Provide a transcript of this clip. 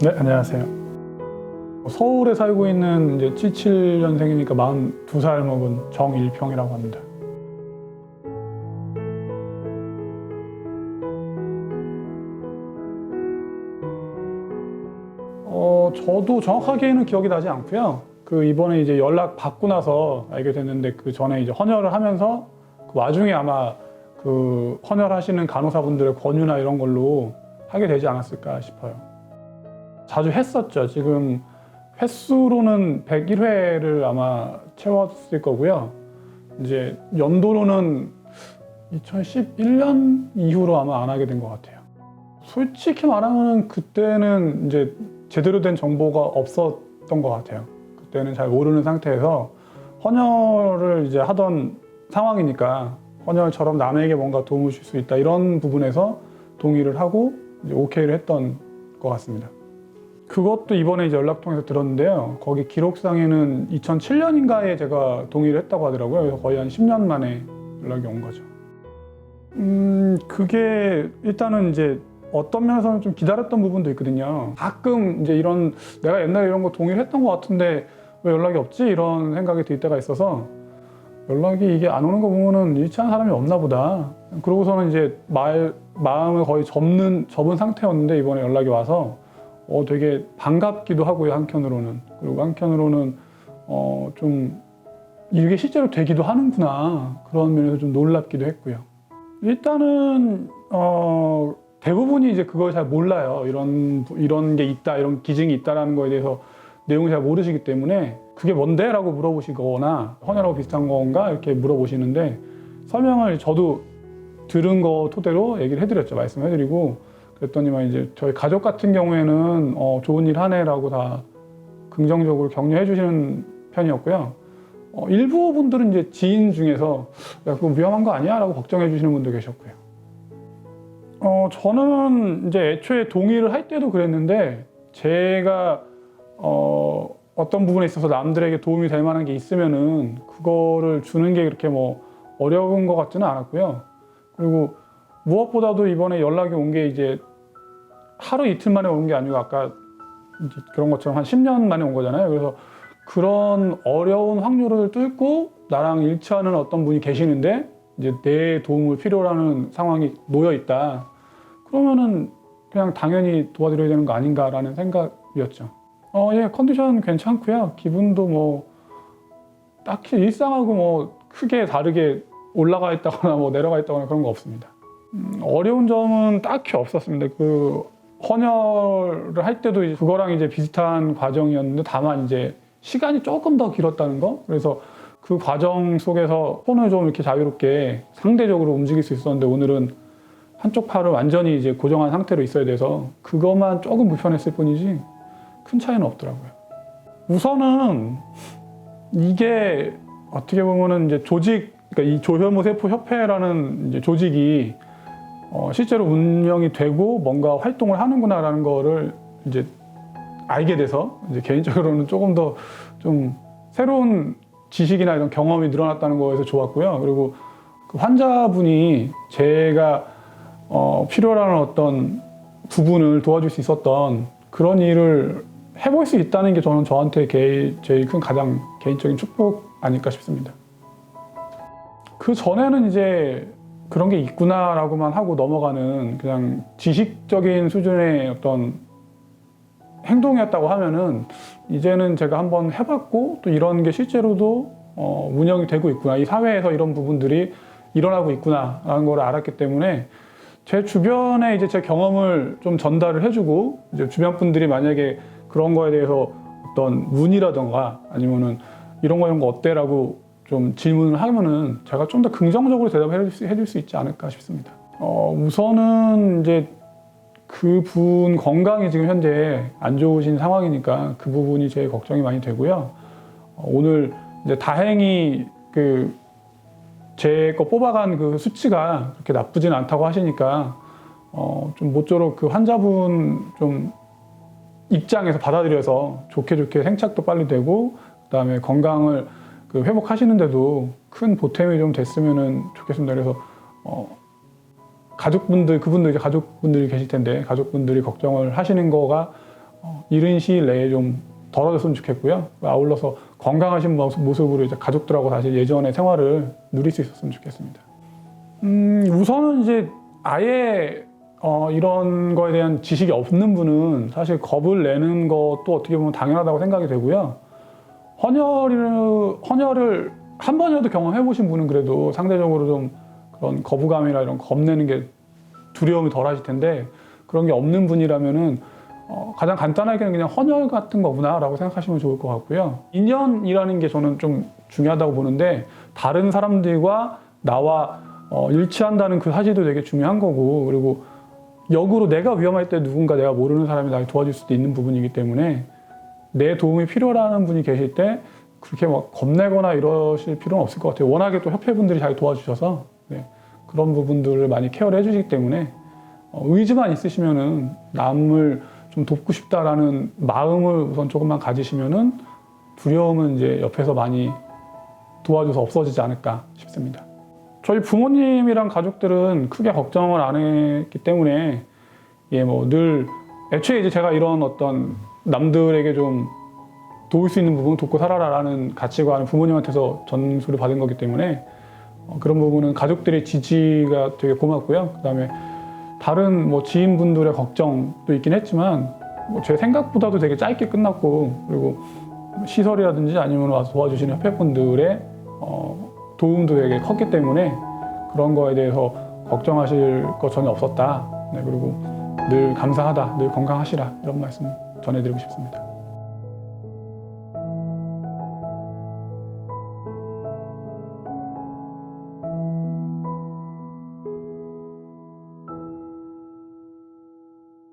네, 안녕하세요. 서울에 살고 있는 이제 77년생이니까 42살 먹은 정일평이라고 합니다. 저도 정확하게는 기억이 나지 않고요. 이번에 이제 연락 받고 나서 알게 됐는데 그 전에 이제 헌혈을 하면서 그 와중에 아마 헌혈하시는 간호사분들의 권유나 이런 걸로 하게 되지 않았을까 싶어요. 자주 했었죠. 지금 횟수로는 101회를 아마 채웠을 거고요. 이제 연도로는 2011년 이후로 아마 안 하게 된 것 같아요. 솔직히 말하면 그때는 이제 제대로 된 정보가 없었던 것 같아요. 그때는 잘 모르는 상태에서 헌혈을 이제 하던 상황이니까 헌혈처럼 남에게 뭔가 도움을 줄 수 있다 이런 부분에서 동의를 하고 이제 오케이를 했던 것 같습니다. 그것도 이번에 이제 연락 통해서 들었는데요. 거기 기록상에는 2007년인가에 제가 동의를 했다고 하더라고요. 그래서 거의 한 10년 만에 연락이 온 거죠. 그게 일단은 이제 어떤 면에서는 좀 기다렸던 부분도 있거든요. 가끔 이제 내가 옛날에 이런 거 동의를 했던 것 같은데 왜 연락이 없지? 이런 생각이 들 때가 있어서 연락이 이게 안 오는 거 보면은 일치하는 사람이 없나 보다. 그러고서는 이제 마음을 거의 접은 상태였는데 이번에 연락이 와서 되게 반갑기도 하고요, 한켠으로는. 그리고 한켠으로는 좀 이게 실제로 되기도 하는구나, 그런 면에서 좀 놀랍기도 했고요. 일단은 대부분이 이제 그걸 잘 몰라요. 이런 게 있다, 이런 기증이 있다라는 거에 대해서 내용을 잘 모르시기 때문에 그게 뭔데? 라고 물어보시거나 헌혈하고 비슷한 건가? 이렇게 물어보시는데 설명을 저도 들은 거 토대로 얘기를 해드렸죠. 말씀해드리고 그랬더니만 이제 저희 가족 같은 경우에는 좋은 일 하네라고 다 긍정적으로 격려해 주시는 편이었고요. 일부 분들은 이제 지인 중에서 야, 그거 위험한 거 아니야? 라고 걱정해 주시는 분도 계셨고요. 저는 이제 애초에 동의를 할 때도 그랬는데 제가 어떤 부분에 있어서 남들에게 도움이 될 만한 게 있으면은 그거를 주는 게 그렇게 뭐 어려운 것 같지는 않았고요. 그리고 무엇보다도 이번에 연락이 온 게 이제 하루 이틀 만에 온 게 아니고 아까 이제 그런 것처럼 한 10년 만에 온 거잖아요. 그래서 그런 어려운 확률을 뚫고 나랑 일치하는 어떤 분이 계시는데 이제 내 도움을 필요로 하는 상황이 놓여 있다. 그러면은 그냥 당연히 도와드려야 되는 거 아닌가라는 생각이었죠. 예, 컨디션 괜찮고요. 기분도 뭐 딱히 일상하고 뭐 크게 다르게 올라가 있다거나 뭐 내려가 있다거나 그런 거 없습니다. 어려운 점은 딱히 없었습니다. 헌혈을 할 때도 이제 그거랑 이제 비슷한 과정이었는데 다만 이제 시간이 조금 더 길었다는 거. 그래서 그 과정 속에서 손을 좀 이렇게 자유롭게 상대적으로 움직일 수 있었는데 오늘은 한쪽 팔을 완전히 이제 고정한 상태로 있어야 돼서 그것만 조금 불편했을 뿐이지 큰 차이는 없더라고요. 우선은 이게 어떻게 보면은 이제 그러니까 이 조혈모세포 협회라는 이제 조직이 실제로 운영이 되고 뭔가 활동을 하는구나라는 거를 이제 알게 돼서 이제 개인적으로는 조금 더 좀 새로운 지식이나 이런 경험이 늘어났다는 거에서 좋았고요. 그리고 그 환자분이 제가 필요로 하는 어떤 부분을 도와줄 수 있었던 그런 일을 해볼 수 있다는 게 저는 저한테 제일 큰 가장 개인적인 축복 아닐까 싶습니다. 그 전에는 이제 그런 게 있구나라고만 하고 넘어가는 그냥 지식적인 수준의 어떤 행동이었다고 하면은 이제는 제가 한번 해봤고 또 이런 게 실제로도 운영이 되고 있구나. 이 사회에서 이런 부분들이 일어나고 있구나라는 걸 알았기 때문에 제 주변에 이제 제 경험을 좀 전달을 해주고 이제 주변 분들이 만약에 그런 거에 대해서 어떤 문의라던가 아니면은 이런 거 어때라고 좀 질문을 하면은 제가 좀 더 긍정적으로 대답을 해줄 수 있지 않을까 싶습니다. 우선은 이제 그분 건강이 지금 현재 안 좋으신 상황이니까 그 부분이 제일 걱정이 많이 되고요. 오늘 이제 다행히 제 거 뽑아간 그 수치가 그렇게 나쁘진 않다고 하시니까 좀 모쪼록 그 환자분 좀 입장에서 받아들여서 좋게 생착도 빨리 되고 그다음에 건강을 회복하시는데도 큰 보탬이 좀 됐으면 좋겠습니다. 그래서 그분도 이제 가족분들이 계실 텐데 가족분들이 걱정을 하시는 거가 이른 시일 내에 좀 덜어졌으면 좋겠고요. 아울러서 건강하신 모습으로 이제 가족들하고 다시 예전의 생활을 누릴 수 있었으면 좋겠습니다. 우선은 이제 아예 이런 거에 대한 지식이 없는 분은 사실 겁을 내는 것도 어떻게 보면 당연하다고 생각이 되고요. 헌혈을 한 번이라도 경험해 보신 분은 그래도 상대적으로 좀 그런 거부감이나 이런 겁내는 게 두려움이 덜 하실 텐데, 그런 게 없는 분이라면은 가장 간단하게는 그냥 헌혈 같은 거구나 라고 생각하시면 좋을 것 같고요. 인연이라는 게 저는 좀 중요하다고 보는데, 다른 사람들과 나와 일치한다는 그 사실도 되게 중요한 거고, 그리고 역으로 내가 위험할 때 누군가 내가 모르는 사람이 날 도와줄 수도 있는 부분이기 때문에, 내 도움이 필요하다는 분이 계실 때 그렇게 막 겁내거나 이러실 필요는 없을 것 같아요. 워낙에 또 협회분들이 잘 도와주셔서 그런 부분들을 많이 케어를 해주시기 때문에 의지만 있으시면은 남을 좀 돕고 싶다라는 마음을 우선 조금만 가지시면은 두려움은 이제 옆에서 많이 도와줘서 없어지지 않을까 싶습니다. 저희 부모님이랑 가족들은 크게 걱정을 안 했기 때문에 늘 애초에 이제 제가 이런 어떤 남들에게 좀 도울 수 있는 부분은 돕고 살아라라는 가치관을 부모님한테서 전수를 받은 거기 때문에 그런 부분은 가족들의 지지가 되게 고맙고요. 그다음에 다른 지인분들의 걱정도 있긴 했지만 제 생각보다도 되게 짧게 끝났고, 그리고 시설이라든지 아니면 와서 도와주시는 협회분들의 도움도 되게 컸기 때문에 그런 거에 대해서 걱정하실 거 전혀 없었다. 그리고 늘 감사하다, 늘 건강하시라, 이런 말씀 전해드리고 싶습니다.